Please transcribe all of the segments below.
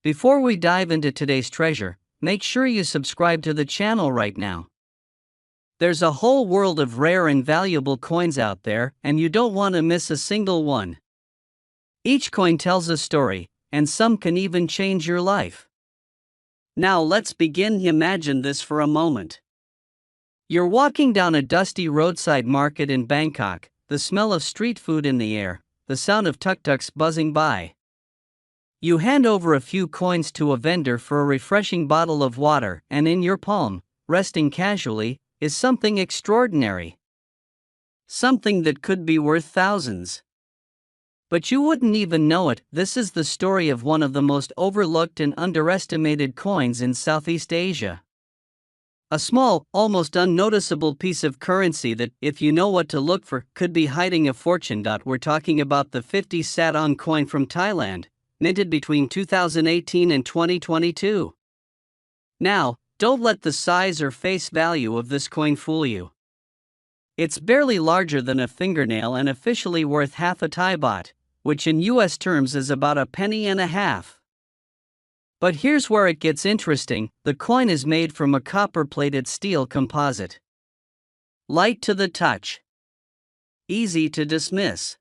Before we dive into today's treasure, make sure you subscribe to the channel right now. There's a whole world of rare and valuable coins out there, and you don't want to miss a single one. Each coin tells a story, and some can even change your life. Now let's begin. Imagine this for a moment. You're walking down a dusty roadside market in Bangkok, the smell of street food in the air, the sound of tuk-tuks buzzing by. You hand over a few coins to a vendor for a refreshing bottle of water, and in your palm, resting casually, is something extraordinary. Something that could be worth thousands. But you wouldn't even know it. This is the story of one of the most overlooked and underestimated coins in Southeast Asia. A small, almost unnoticeable piece of currency that, if you know what to look for, could be hiding a fortune. We're talking about the 50 Satang coin from Thailand, minted between 2018 and 2022. Now, don't let the size or face value of this coin fool you. It's barely larger than a fingernail and officially worth half a Thai baht, which in US terms is about a penny and a half. But here's where it gets interesting. The coin is made from a copper-plated steel composite. Light to the touch. Easy to dismiss.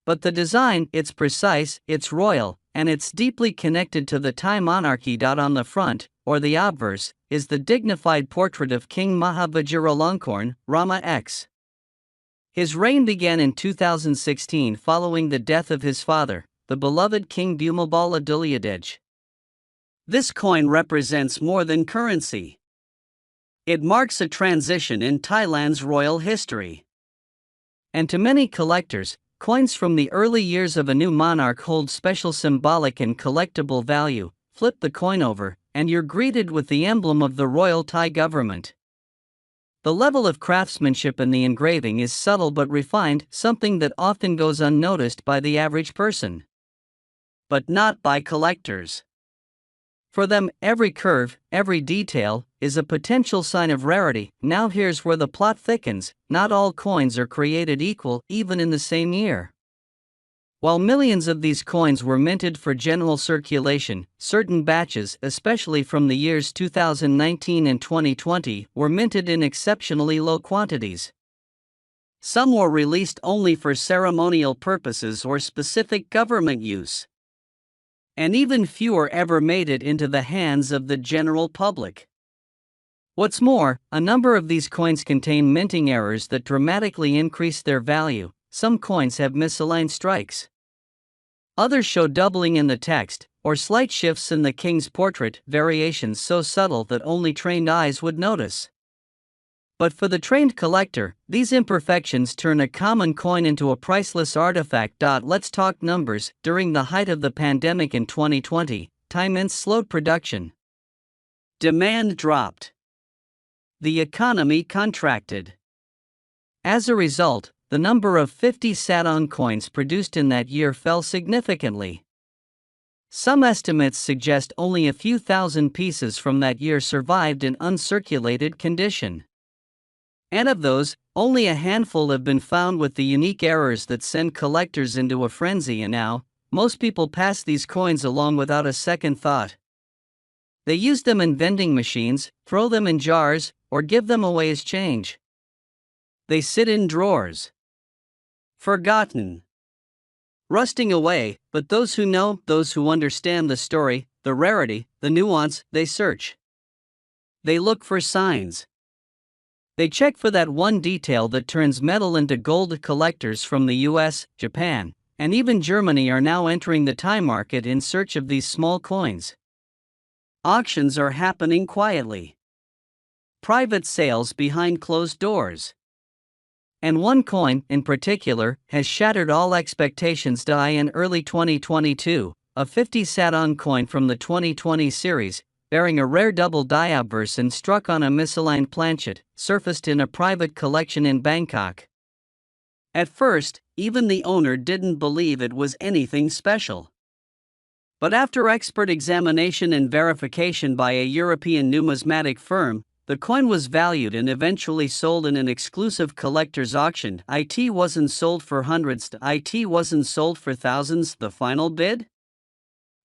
But the design, it's precise, it's royal, and it's deeply connected to the Thai monarchy. On the front, or the obverse, is the dignified portrait of King Maha Vajiralongkorn, Rama X. His reign began in 2016 following the death of his father, the beloved King Bhumibol Adulyadej. This coin represents more than currency. It marks a transition in Thailand's royal history. And to many collectors, coins from the early years of a new monarch hold special symbolic and collectible value. Flip the coin over, and you're greeted with the emblem of the royal Thai government. The level of craftsmanship in the engraving is subtle but refined, something that often goes unnoticed by the average person. But not by collectors. For them, every curve, every detail, is a potential sign of rarity. Now here's where the plot thickens. Not all coins are created equal, even in the same year. While millions of these coins were minted for general circulation, certain batches, especially from the years 2019 and 2020, were minted in exceptionally low quantities. Some were released only for ceremonial purposes or specific government use. And even fewer ever made it into the hands of the general public. What's more, a number of these coins contain minting errors that dramatically increase their value. Some coins have misaligned strikes. Others show doubling in the text, or slight shifts in the king's portrait, variations so subtle that only trained eyes would notice. But for the trained collector, these imperfections turn a common coin into a priceless artifact. Let's talk numbers. During the height of the pandemic in 2020, Thai mints slowed production. Demand dropped. The economy contracted. As a result, the number of 50 Satang coins produced in that year fell significantly. Some estimates suggest only a few thousand pieces from that year survived in uncirculated condition. And of those, only a handful have been found with the unique errors that send collectors into a frenzy. And now, most people pass these coins along without a second thought. They use them in vending machines, throw them in jars, or give them away as change. They sit in drawers. Forgotten. Rusting away, but those who know, those who understand the story, the rarity, the nuance, they search. They look for signs. They check for that one detail that turns metal into gold. Collectors from the US, Japan, and even Germany are now entering the Thai market in search of these small coins. Auctions are happening quietly. Private sales behind closed doors. And one coin, in particular, has shattered all expectations. In early 2022, a 50 Satang coin from the 2020 series, bearing a rare double die obverse and struck on a misaligned planchet, surfaced in a private collection in Bangkok. At first, even the owner didn't believe it was anything special. But after expert examination and verification by a European numismatic firm, the coin was valued and eventually sold in an exclusive collector's auction. It wasn't sold for hundreds, it wasn't sold for thousands. The final bid?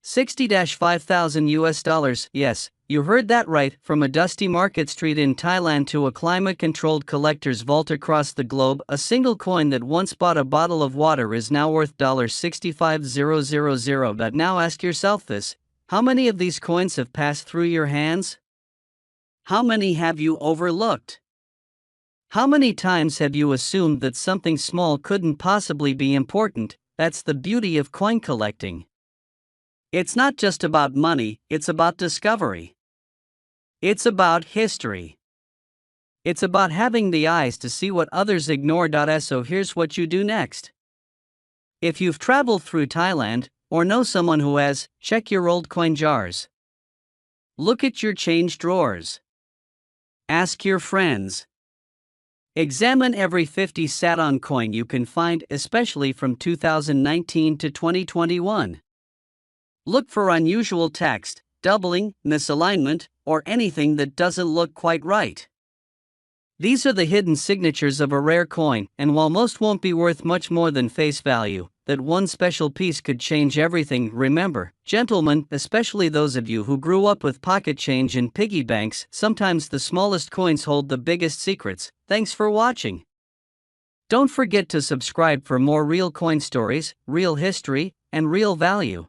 $60,000 US dollars. Yes, you heard that right. From a dusty market street in Thailand to a climate-controlled collector's vault across the globe, a single coin that once bought a bottle of water is now worth $65,000. But now ask yourself this: how many of these coins have passed through your hands? How many have you overlooked? How many times have you assumed that something small couldn't possibly be important? That's the beauty of coin collecting. It's not just about money, it's about discovery. It's about history. It's about having the eyes to see what others ignore. So here's what you do next. If you've traveled through Thailand, or know someone who has, check your old coin jars. Look at your change drawers. Ask your friends. Examine every 50 Satang coin you can find, especially from 2019 to 2021. Look for unusual text, doubling, misalignment, or anything that doesn't look quite right. These are the hidden signatures of a rare coin, and while most won't be worth much more than face value, that one special piece could change everything. Remember, gentlemen, especially those of you who grew up with pocket change and piggy banks, sometimes the smallest coins hold the biggest secrets. Thanks for watching. Don't forget to subscribe for more real coin stories, real history, and real value.